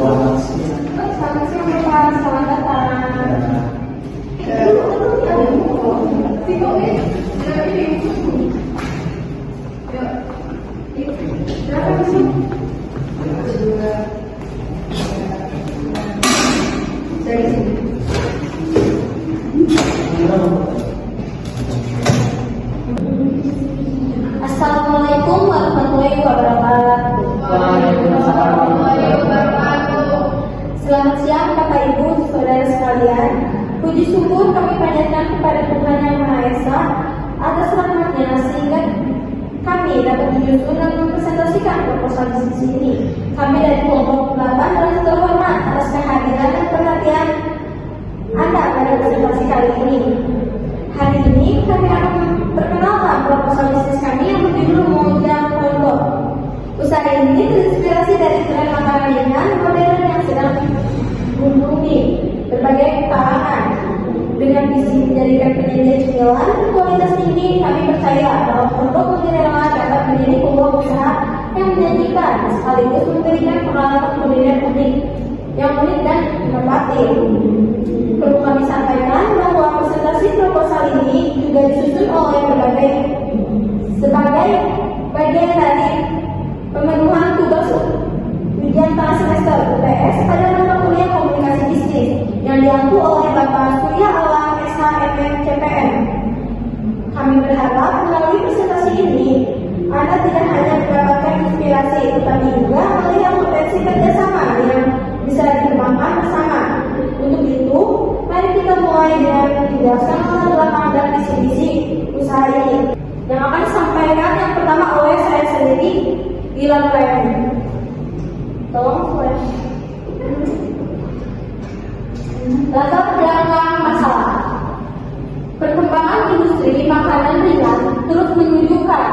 Selamat siang, Pak. Selamat datang. Assalamualaikum warahmatullahi wabarakatuh. Selamat siang Bapak Ibu, saudara sekalian. Puji syukur kami panjatkan kepada Tuhan Yang Maha Esa atas rahmat-Nya sehingga kami dapat menyusun dan mempresentasikan proposal diskusi ini. Kami dari kelompok 8 merasa terhormat atas kehadiran dan perhatian Anda pada presentasi kali ini. Hari ini kami akan memperkenalkan proposal bisnis kami yang berjudul Moja Pondok. Usaha ini terinspirasi dari tren makanan ringan modern yang sedang menghubungi berbagai kalangan. Dengan visi menjadikan penyajian cemilan berkualitas tinggi, kami percaya bahwa Pondok Mozzarella dapat menjadi sebuah usaha yang menjanjikan sekaligus memberikan pengalaman kuliner unik yang unik dan inovatif. Perlu kami sampaikan bahwa presentasi proposal ini juga disusun oleh sebagai bagian dari pemenuhan tugas ujian tengah semester UTS pada mata kuliah komunikasi bisnis yang diampu oleh Bapak Surya Alam SHMM CPM. Kami berharap melalui presentasi ini Anda tidak hanya mendapatkan inspirasi, tetapi juga melihat potensi kerjasama yang bisa dikembangkan bersama. Untuk itu, mari kita mulai dengan menjelaskan latar belakang dan visi-misi usaha ini. Yang akan disampaikan yang pertama oleh saya sendiri, Dilan Rayani. Tolong flash. Latar belakang masalah. Perkembangan industri makanan ringan terus menunjukkan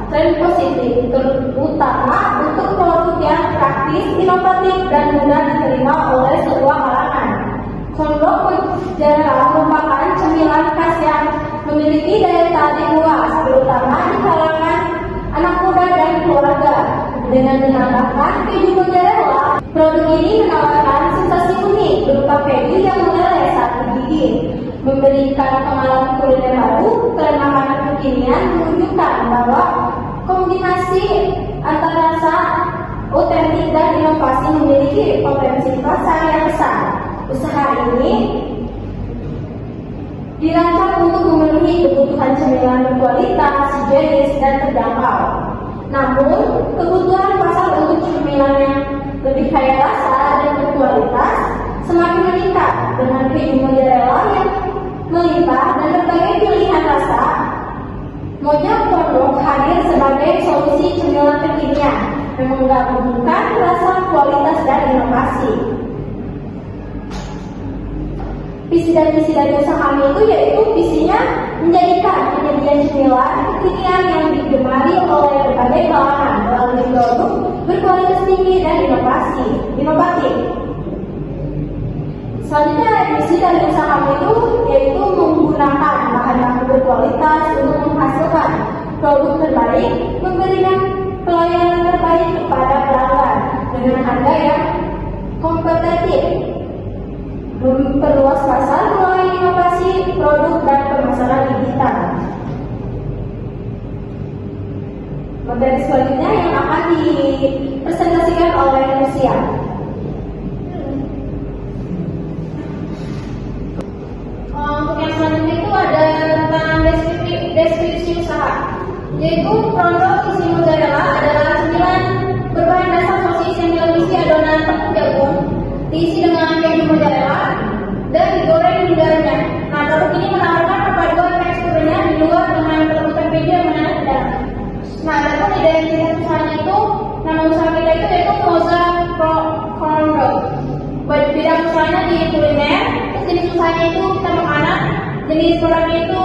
tren positif, terutama untuk produk yang praktis, inovatif, dan mudah diterima oleh semua kalangan. Pondok Mozzarella merupakan cemilan khas yang memiliki daya tarik luas, terutama di kalangan anak muda dan keluarga. Dengan menambahkan keju mozzarella, produk ini menawarkan sensasi unik berupa keju yang meleleh saat digigit, memberikan pengalaman kuliner baru. Tren makanan kekinian menunjukkan bahwa kombinasi antara rasa otentik dan inovasi memiliki potensi pasar yang besar. Usaha ini dirancang untuk memenuhi kebutuhan cemilan berkualitas, higienis, dan terjangkau. Namun, kebutuhan pasar untuk cemilan yang lebih kaya rasa dan berkualitas semakin meningkat dengan keju mozzarella yang melimpah dan berbagai pilihan rasa. Moja Pondok hadir sebagai solusi cemilan kekinian yang menggabungkan rasa, kualitas, dan inovasi. Visi dan misi dari usaha kami itu yaitu visinya menjadikan penyajian cemilan kekinian yang digemari oleh berbagai kalangan melalui produk berkualitas tinggi dan inovatif. Selanjutnya misi dari usaha kami itu yaitu menggunakan bahan baku berkualitas untuk menghasilkan produk terbaik, memberikan pelayanan terbaik kepada pelanggan dengan harga yang kompetitif, memperluas pasar melalui inovasi produk dan pemasaran digital. Materi selanjutnya yang akan dipresentasikan oleh Lucia. Untuk yang selanjutnya itu ada tentang deskripsi usaha, yaitu produk isi mozzarella adalah cemilan berbahan dasar sosis yang dilapisi adonan tepung jagung, diisi dengan keju mozzarella dan digoreng hingga renyah. Nah, produk ini menawarkan perpaduan teksturnya di luar dengan perlebutan keju yang menarik ke dalam. Nah, adapun identitas usahanya itu, nama usaha kita itu yaitu Moza Pondok. Buat bidang usahanya di kuliner, terus jenis usahanya itu kita makanan, jenis produknya itu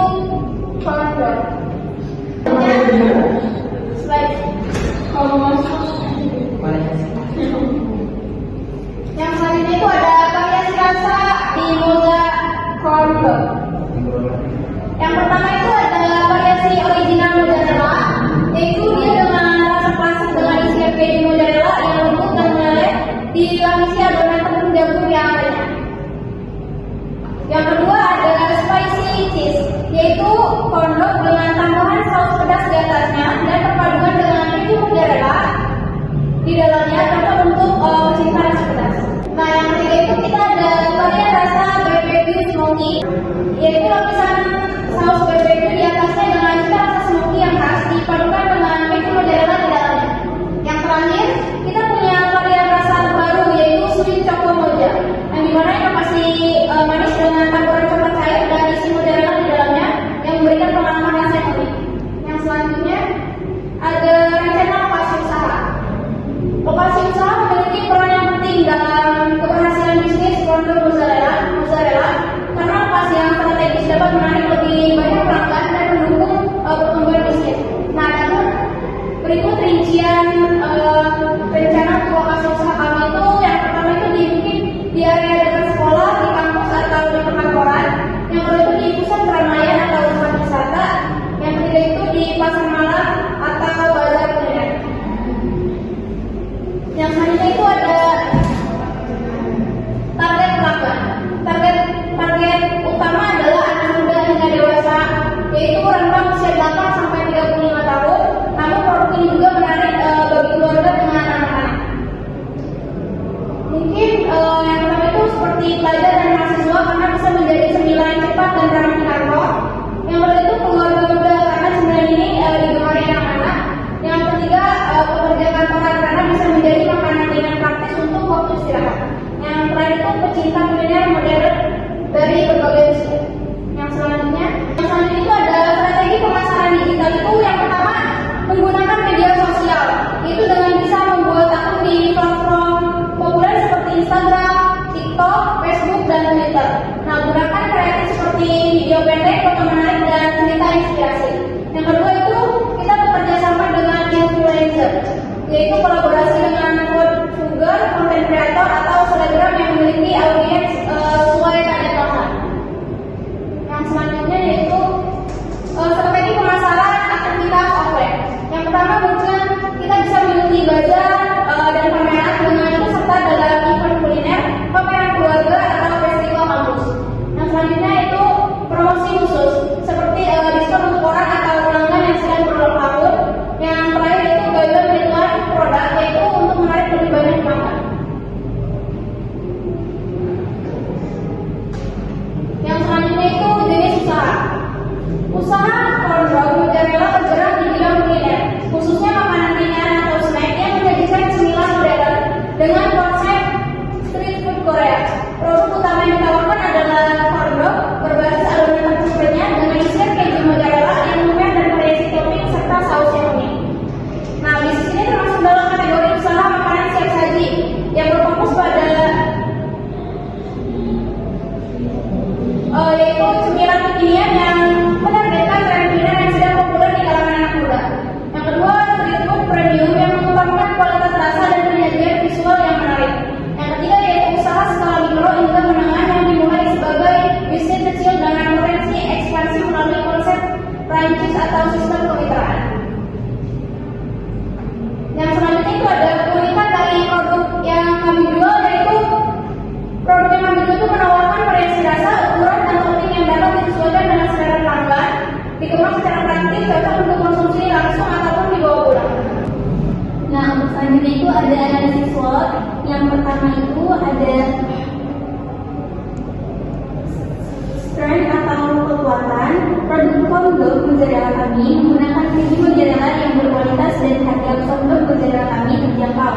Pondok. Slide. Kalau masuk. Yang selanjutnya itu ada variasi rasa di Moza Pondok. Yang pertama itu ada variasi original mozzarella, yaitu dia dengan rasa klasik dengan isian keju mozzarella yang lembut dan meleleh dilapisi adonan tepung jagung yang renyah. Yang kedua ada spicy cheese, yaitu corndog dengan tambahan saus pedas di atasnya dan perpaduan dengan keju mozzarella di dalamnya cocok untuk pecinta rasa pedas. Nah, yang ketiga itu kita ada varian rasa barbecue smoky, yaitu lapisan saus barbecue di atasnya dengan cita rasa smoky yang khas dipadukan dengan keju mozzarella di dalamnya. Yang terakhir kita punya varian rasa terbaru yaitu sweet choco mocha, yang dimana yang pasti manis dengan campuran coklat cair dan isi mozzarella di dalamnya yang memberikan pengalaman rasa yang unik. Yang selanjutnya ada rencana lokasi usaha. Lokasi usaha memiliki peran yang penting dalam keberhasilan bisnis corndog mozzarella karena lokasi yang strategis dapat menarik lebih banyak pelanggan dan mendukung pertumbuhan bisnis. Nah, namun berikut rincian rencana untuk lokasi usaha kami itu. Yang pertama itu mungkin di area dekat sekolah, di kampus atau di perkantoran. Yang kedua itu di pusat keramaian atau tempat wisata. Yang ketiga itu di pasar malam atau bazar kuliner. Yang selanjutnya itu ada target pelanggan. Target utama adalah anak muda hingga dewasa, yaitu rentang usia 8 sampai 35 tahun. Namun produk ini juga menarik bagi keluarga dengan anak-anak. Mungkin yang pertama itu seperti pelajar dan mahasiswa karena bisa menjadi cemilan yang cepat dan ramah di kantong. Yang kedua itu keluarga muda karena cemilan ini digemari anak-anak. Yang ketiga pekerja kantoran karena bisa menjadi makanan ringan praktis untuk waktu istirahat. Yang terakhir itu pecinta kuliner modern dari berbagai usia. Yang selanjutnya itu ada strategi pemasaran digital itu. Yang pertama menggunakan media sosial, itu dengan bisa membuat akun di platform populer seperti Instagram, TikTok, Facebook, dan Twitter. Nah, gunakan kreatif seperti video pendek, foto menarik, dan cerita inspirasi. Yang kedua itu kita bekerja sama dengan influencer, yaitu kolaborasi dengan food vlogger, content creator, atau selebgram yang memiliki audiens sesuai target pasar. Yang selanjutnya yaitu strategi pemasaran aktivitas offline. Yang pertama mungkin kita bisa mengikuti bazar dan pameran dengan ikut serta dalam event kuliner, pameran keluarga atau festival kampus. Yang selanjutnya itu promosi khusus seperti diskon untuk orang atau pelanggan yang sedang berulang tahun. Yang terakhir itu gaya penjualan produk, yaitu untuk menarik lebih banyak pelanggan. Yang selanjutnya itu jenis usaha. Usaha corndog mozzarella bergerak di bidang kuliner, khususnya makanan ringan atau snack yang menyajikan cemilan modern dengan konsep street food Korea. Produk utama yang ditawarkan adalah corndog berbasis adonan tepung renyah dengan isian keju mozzarella yang lumer dan variasi topping serta saus yang unik. Nah, bisnis ini termasuk dalam kategori usaha makanan siap saji yang berfokus pada yaitu cemilan kekinian yang menargetkan tren kuliner yang sedang populer di kalangan anak muda. Yang kedua, street food premium yang mengutamakan kualitas rasa dan penyajian visual yang menarik. Yang ketiga yaitu usaha skala mikro hingga menengah yang dimulai sebagai bisnis kecil dengan potensi ekspansi melalui konsep franchise atau sistem kemitraan. Yang selanjutnya itu ada keunikan dari produk yang kami jual, yaitu produk yang kami jual itu menawarkan variasi rasa, ukuran, dan topping yang dapat disesuaikan dengan selera pelanggan, dikemas secara praktis, cocok untuk konsumsi langsung ataupun dibawa pulang. Nah, untuk selanjutnya itu ada analisis SWOT. Yang pertama itu ada strength atau kekuatan. Produk corndog mozzarella kami menggunakan keju mozzarella yang berkualitas dan harga corndog mozzarella kami terjangkau.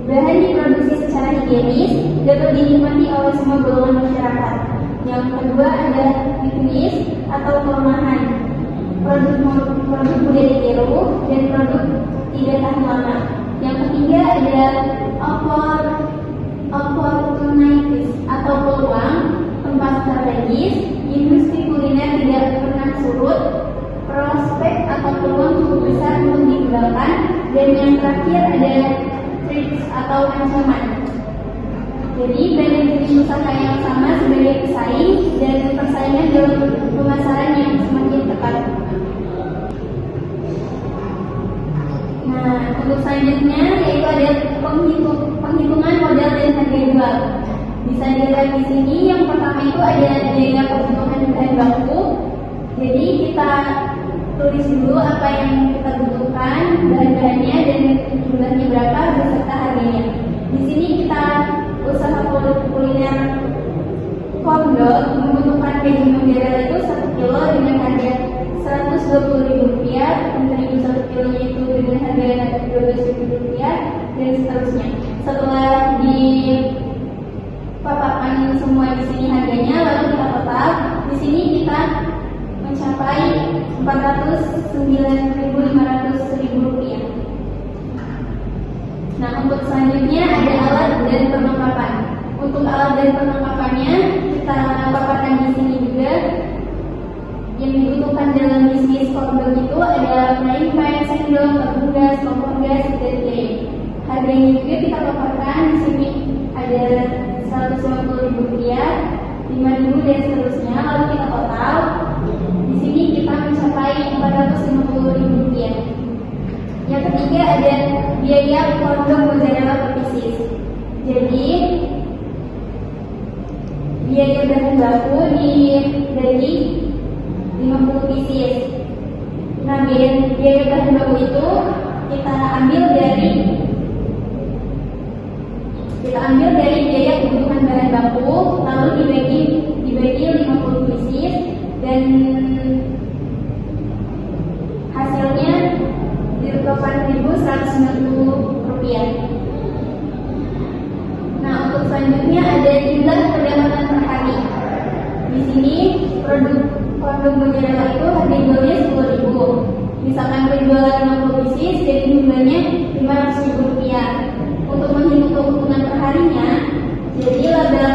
Bahan diproduksi secara higienis, dapat dinikmati oleh semua golongan masyarakat. Yang kedua ada weakness atau kelemahan. Produk mudah ditiru dan produk tidak tahan lama. Yang ketiga ada opportunities atau peluang, tempat strategis, industri kuliner tidak pernah surut, prospek atau peluang cukup besar untuk digunakan, dan yang terakhir ada threats atau ancaman. Jadi banyak jenis usaha yang sama sebagai pesaing dan persaingan dalam pemasaran yang semakin ketat. Nah, untuk selanjutnya yaitu ada penghitungan modal jual. Bisa dilihat di sini, yang pertama itu ada biaya kebutuhan bahan baku. Jadi kita tulis dulu apa yang kita butuhkan, bahan-bahannya dan jumlahnya berapa beserta harganya. Di sini kita usaha kuliner Kondok membutuhkan keju mozzarella itu 1 kilo dengan harga Rp120.000, terigu 1 kilonya itu dengan harga Rp12.000 dan seterusnya. Setelah dipaparkan semua di sini harganya, lalu kita total. Di sini kita mencapai Rp409.500. Nah, untuk selanjutnya ada alat dan perlengkapan. Untuk alat dan perlengkapannya kita paparkan di sini juga. Yang dibutuhkan dalam bisnis kondom itu ada frying pan, sendok, tabung gas, kompor gas, dan lain. Harganya juga kita paparkan di sini ada Rp150.000, Rp5.000 dan seterusnya. Lalu kita total. Di sini kita mencapai Rp450.000. Yang ketiga ada biaya kondom mozzarella per pieces. Jadi biaya bahan baku dari 50 pieces. Nah, biaya bahan baku itu kita ambil dari biaya kebutuhan bahan baku, lalu dibagi 50 pieces dan hasilnya Rp8.190. Nah, untuk selanjutnya ada jumlah pendapatan per hari. Di sini produk kondom mozzarella itu harga jualnya Rp10.000. Misalkan penjualan 50 pieces, jadi jumlahnya Rp500.000. Untuk menghitung keuntungan per harinya, jadi laba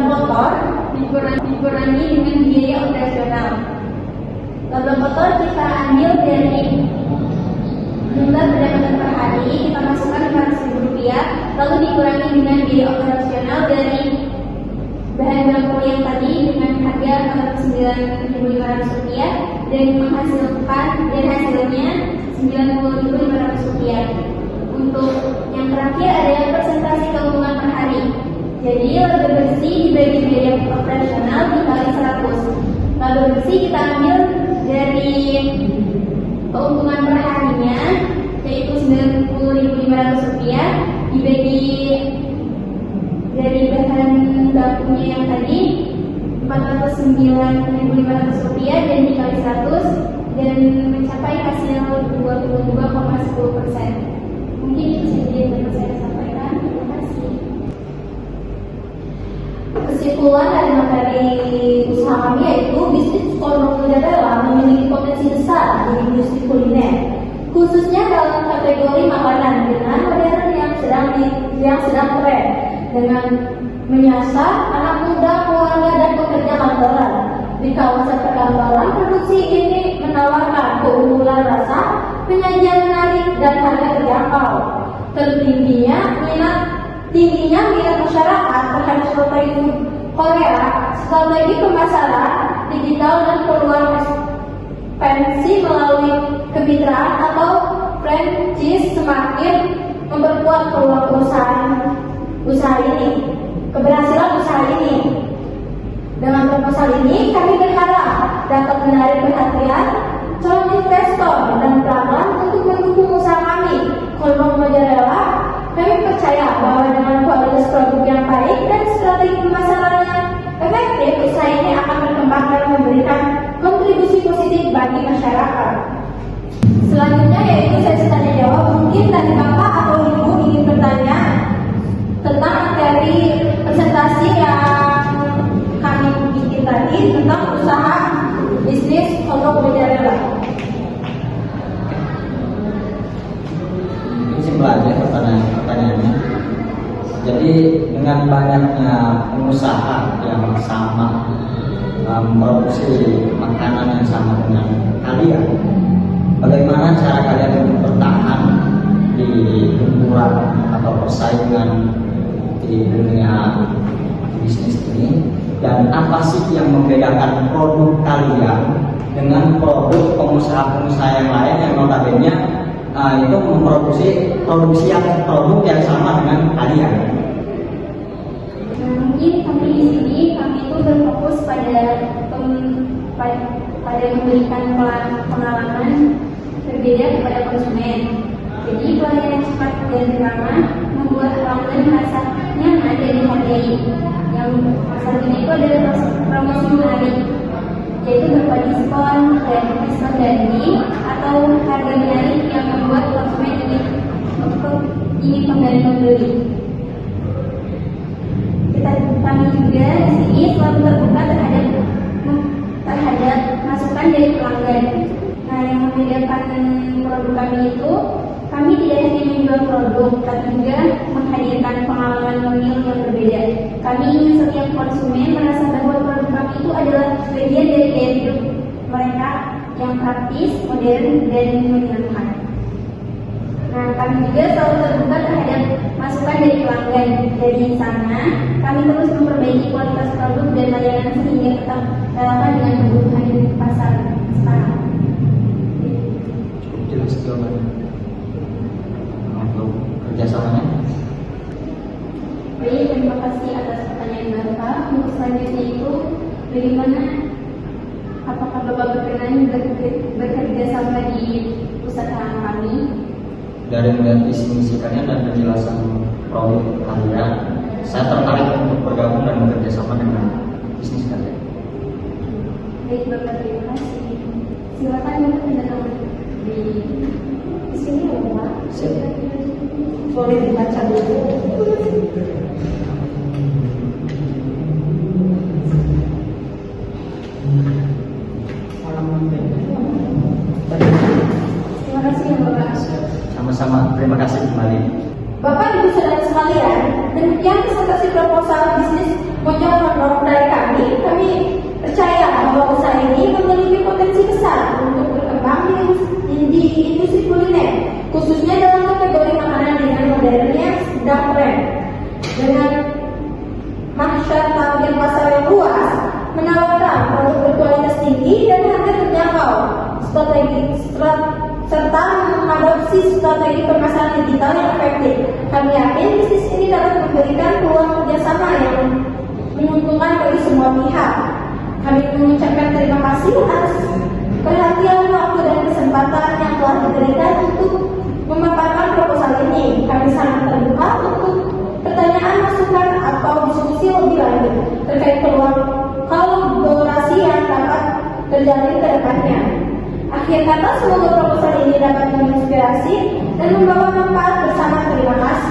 motor dikurangi dengan biaya operasional. Laba motor kita ambil dari jumlah pendapatan per hari, kita masukkan Rp500.000, lalu dikurangi dengan biaya operasional dari bahan baku yang tadi dengan harga Rp49.500 dan hasilnya Rp90.500. Untuk yang terakhir ada persentase keuntungan per hari. Jadi laba bersih dibagi biaya operasional dikali 100. Laba bersih kita ambil dari keuntungan per harinya, yaitu Rp90.500, dibagi dari bahan bakunya yang tadi Rp409.500 dan dikali 100 dan mencapai hasil 22,10%. Mungkin itu saja yang dapat saya sampaikan. Terima kasih. Kesimpulan dari materi usaha kami yaitu bisnis kondom mozzarella memiliki potensi besar di industri kuliner, khususnya dalam kategori makanan dengan modern yang sedang tren, dengan menyasar anak muda, keluarga dan pekerja kantoran. Di kawasan perkantoran, produksi ini menawarkan keunggulan rasa, penyajian menarik dan harga terjangkau. Tingginya minat masyarakat terhadap strategi Korea, strategi pemasaran digital dan peluang ekspansi melalui kemitraan atau franchise semakin memperkuat peluang usaha ini, keberhasilan usaha ini. Dengan proposal ini, kami berharap dapat menarik perhatian calon investor dan pelanggan untuk mendukung usaha kami, Kondom Mozzarella. Kami percaya bahwa dengan kualitas produk yang baik dan strategi pemasaran yang efektif, usaha ini akan berkembang dan memberikan kontribusi positif bagi masyarakat. Selanjutnya yaitu sesi tanya jawab. Mungkin dari Bapak atau Ibu ingin bertanya tentang materi presentasi yang kami bikin tadi tentang usaha bisnis Kondom Mozzarella. Simpel aja pertanyaannya. Jadi dengan banyaknya pengusaha yang sama memproduksi makanan yang sama dengan kalian, bagaimana cara kalian untuk bertahan di gempuran atau persaingan di dunia bisnis ini, dan apa sih yang membedakan produk kalian dengan produk pengusaha-pengusaha yang lain yang notabene itu memproduksi produk yang sama dengan kalian? dan memberikan pengalaman berbeda kepada konsumen. Jadi pelayanan yang cepat dan ramah membuat pelanggan merasa nyaman dan dihargai. Yang satunya itu adalah promosi menarik, yaitu berupa diskon dari atau harga menarik yang membuat konsumen ingin kembali membeli. Kami juga di sini selalu terbuka terhadap masukan dari pelanggan. Nah, yang membedakan produk kami itu, kami tidak hanya menjual produk, tapi juga menghadirkan pengalaman memilih yang berbeda. Kami ingin setiap konsumen merasa bahwa produk kami itu adalah bagian dari gaya hidup mereka yang praktis, modern, dan menyenangkan. Nah, kami juga selalu terbuka terhadap masukan dari pelanggan. Dari sana, kami terus memperbaiki kualitas produk dan layanan sehingga tetap relevan dengan kebutuhan pasar sekarang. Cukup jelas jawabannya. Untuk kerjasamanya. Baik, terima kasih atas pertanyaan Bapak. Untuk selanjutnya itu, bagaimana apakah Bapak berkenan bekerja sama di usaha kami? Dari melihat visi misi kalian dan penjelasan produk kalian, saya tertarik untuk bergabung dan bekerja sama dengan bisnis kalian. Baik Bapak, terima kasih. Silakan Bapak datang di sini ya Bapak. Boleh dibaca dulu. Terima kasih ya Bapak. Sama-sama, terima kasih kembali. Bapak Ibu saudara sekalian, demikian presentasi proposal bisnis Mojang Rock dari kami. Kami percaya bahwa usaha ini memiliki potensi besar untuk berkembang di industri kuliner, khususnya dalam kategori makanan dengan modern yang sedang tren. Dengan masyarakat target pasar yang luas, menawarkan produk berkualitas tinggi dan harga terjangkau, serta mengadopsi strategi pemasaran digital yang efektif. Kami yakin bisnis ini dapat memberikan peluang kerjasama yang menguntungkan bagi semua pihak. Kami mengucapkan terima kasih atas perhatian, waktu, dan kesempatan yang telah diberikan untuk memaparkan proposal ini. Kami sangat terbuka untuk pertanyaan, masukan, atau diskusi lebih lanjut terkait peluang kolaborasi yang dapat terjadi ke depannya. Akhir kata, semoga proposal ini dapat menginspirasi dan membawa manfaat bersama. Terima kasih.